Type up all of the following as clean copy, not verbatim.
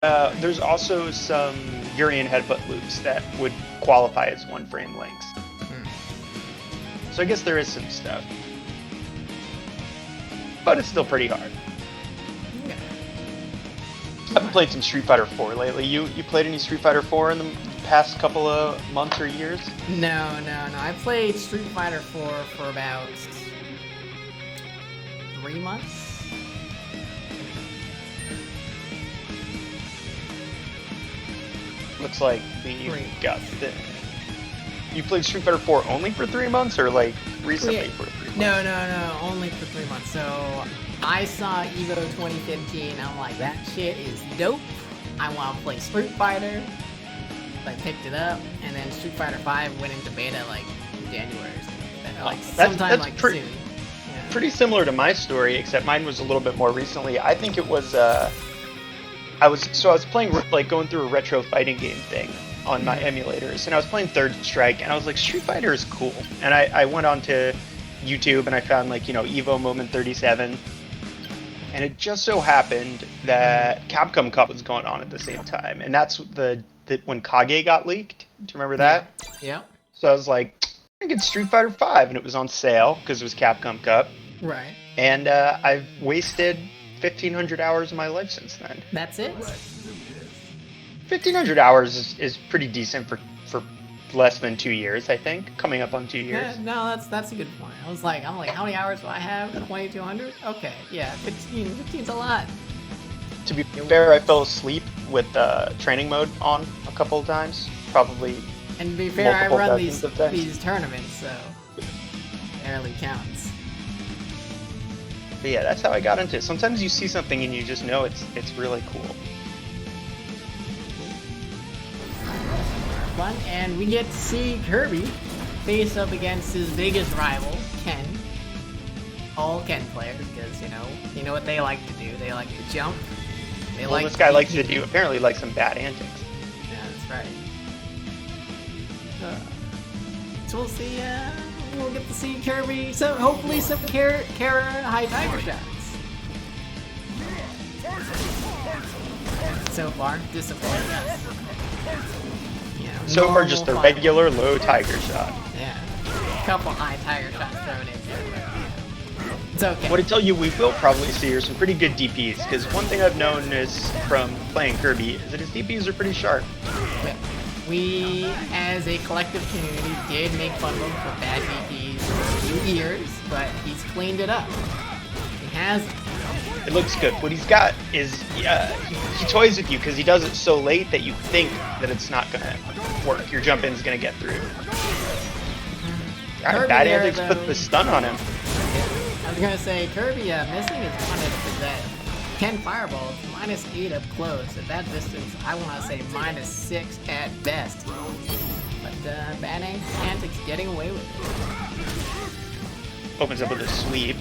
There's also some Urian headbutt loops that would qualify as one-frame links. So I guess there is some stuff. But it's still pretty hard. Yeah. I've been playing some Street Fighter 4 lately. You played any Street Fighter 4 in the past couple of months or years? No. I played Street Fighter 4 for about 3 months. Looks like we got the... You played Street Fighter 4 only for 3 months, or like recently for 3 months? No, only for 3 months. So I saw Evo 2015. I'm like, that shit is dope. I want to play Street Fighter. I picked it up, and then Street Fighter 5 went into beta like in January or something like that. Sometime like soon. Yeah. Pretty similar to my story, except mine was a little bit more recently. I think it was I was playing, like, going through a retro fighting game thing on my emulators, and I was playing Third Strike, and I was like, Street Fighter is cool. And I went onto YouTube and I found, like, you know, Evo Moment 37, and it just so happened that Capcom Cup was going on at the same time, and that's when Kage got leaked. Do you remember that? Yeah. So I was like, I get Street Fighter 5, and it was on sale because it was Capcom Cup. Right. And I've wasted 1,500 hours of my life since then. That's it? 1,500 hours is pretty decent for less than 2 years, I think. Coming up on 2 years. Yeah, no, that's a good point. I'm like, how many hours do I have? 2,200? Okay, yeah, 15's a lot. To be fair, I fell asleep with training mode on a couple of times. Probably. And to be fair, I run these tournaments, so it barely counts. But yeah, that's how I got into it. Sometimes you see something and you just know it's really cool. Fun, and we get to see Kirby face up against his biggest rival, Ken. All Ken players, because you know what they like to do. They like to jump. This guy likes to do apparently like some bad antics. Yeah, that's right. So we'll see. We'll get to see Kirby. So hopefully some Kara high tiger shots. So far, disappointing us. So far, just a regular low tiger shot. Yeah, a couple high tiger shots thrown in there. It's okay. What I tell you, we will probably see are some pretty good DPs, because one thing I've known is from playing Kirby is that his DPs are pretty sharp. Yeah. We, as a collective community, did make fun of him for bad DPs for a few years, but he's cleaned it up. He has. It looks good. What he's got is he toys with you because he does it so late that you think that it's not gonna work. Your jump in's gonna get through. BadAntix put the stun on him. I was gonna say Kirby missing his punish for that. Ken Fireball is -8 up close. At that distance, I want to say -6 at best. But BadAntix getting away with it. Opens up with a sweep.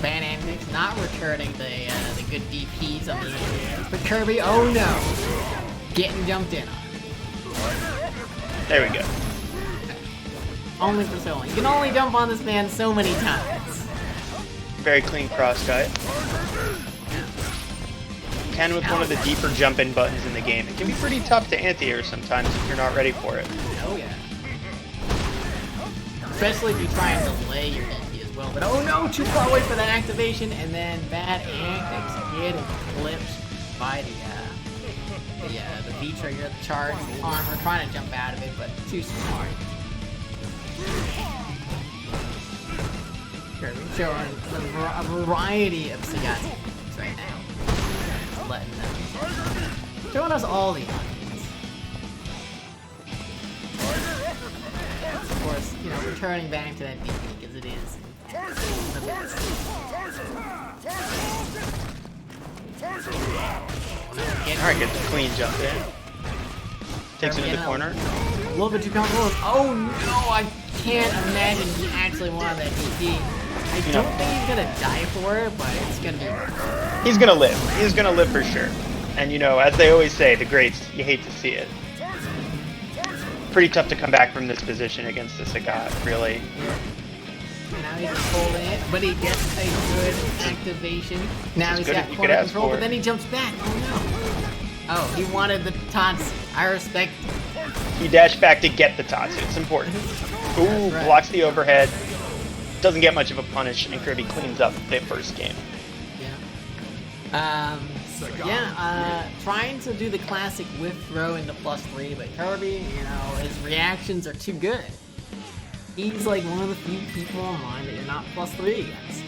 BadAntix not returning the good DPs on the end. But Kirby, oh no, getting jumped in on. There we go. Only for so long. You can only jump on this man so many times. Very clean cross cut. Ken with one of the deeper jump-in buttons in the game. It can be pretty tough to anti-air sometimes if you're not ready for it. Oh yeah. Especially if you try and delay your DP as well. But oh no, too far away for that activation, and then BadAntix getting clipped by the V trigger, the charge, the armor, trying to jump out of it, but too smart. Here, we're showing a variety of Sagasi right now. Letting them. Showing us all the options. Of course, returning back to that DP because it is the best. Alright, gets a clean jump in. Takes it to the corner. A little bit too comfortable. Oh no, I can't imagine he actually wanted that DP. I don't think he's gonna die for it, but it's gonna be worth it. He's gonna live. He's gonna live for sure. And as they always say, the greats, you hate to see it. Pretty tough to come back from this position against the Sagat, really. and now he's just holding it, but he gets a good activation. Now he's got corner control, but then he jumps back. Oh no! Oh, he wanted the taunts. I respect. He dashed back to get the Tatsu. It's important. Ooh, right. Blocks the overhead. Doesn't get much of a punish, and Kirby cleans up the first game. Yeah. Trying to do the classic whiff throw into +3, but Kirby, you know, his reactions are too good. He's like one of the few people online that you're not +3 against.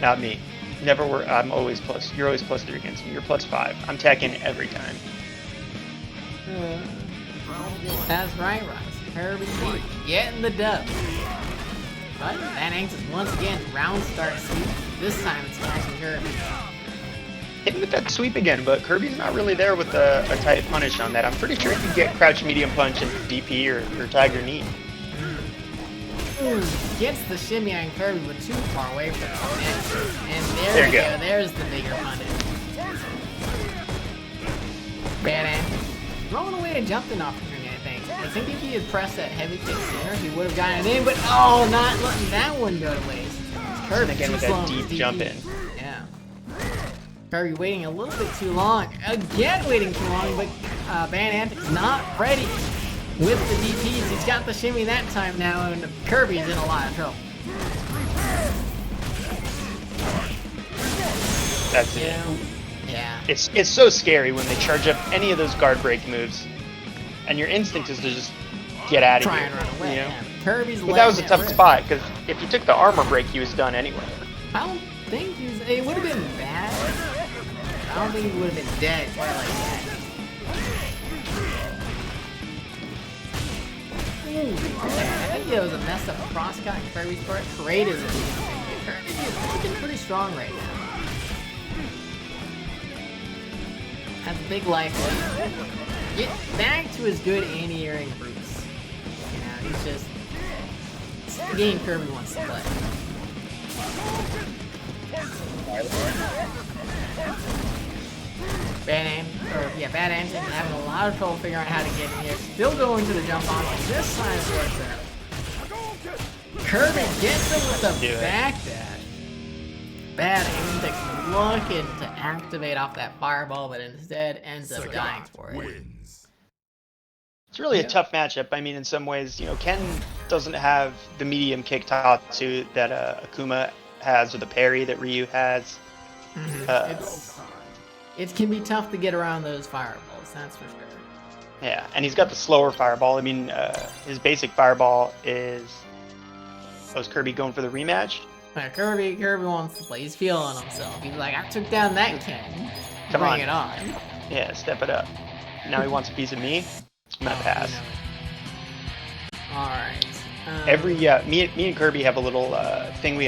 Not me. Never were. I'm always plus. You're always +3 against me. You're +5. I'm tacking every time. That's right, Russ. Kirby getting the dub. But BadAntix once again round start sweep. This time it's catching Kirby. Hitting with that sweep again, but Kirby's not really there with a tight punish on that. I'm pretty sure you can get crouch medium punch and DP or tiger knee. Gets the shimmy on Kirby, but too far away from it. And there you go. There's the bigger punish. BadAntix throwing away a jumping opportunity, I think if he had pressed that heavy kick sooner, he would have gotten it in, but oh, not letting that one go to waste. Kirby again with that deep jump in. Yeah. Kirby waiting a little bit too long. Again waiting too long, but BadAntix not ready with the DPs. He's got the shimmy that time now, and Kirby's in a lot of trouble. That's it. Yeah. It's so scary when they charge up any of those guard break moves, and your instinct is to just get out of Try here. and run away. You know? Yeah. Kirby's but that was a tough rip. spot because if you took the armor break, he was done anyway. I don't think he was. It would have been bad. I don't think he would have been dead quite like that. Ooh, okay. I think there was a mess up crosscut in Kirby's part. Great as it is. Kirby is looking pretty strong right now. Has a big life left. Get back to his good anti-airing roots. You know, he's just. It's the game Kirby wants to play. BadAntix having a lot of trouble figuring out how to get in here. Still going to the jump on, but this time it works out. Kirby gets him with the back dash. BadAntix looking to activate off that fireball, but instead ends up dying for it. It's really a tough matchup. I mean, in some ways, you know, Ken doesn't have the medium kick Tatsu that Akuma has, or the parry that Ryu has. It can be tough to get around those fireballs, that's for sure. Yeah, and he's got the slower fireball. I mean, his basic fireball is... Oh, is Kirby going for the rematch? Kirby wants to play. He's feeling himself. He's like, I took down that Ken. Bring it on. Yeah, step it up. Now he wants a piece of me. I'm gonna pass. Alright. Me and Kirby have a little thing we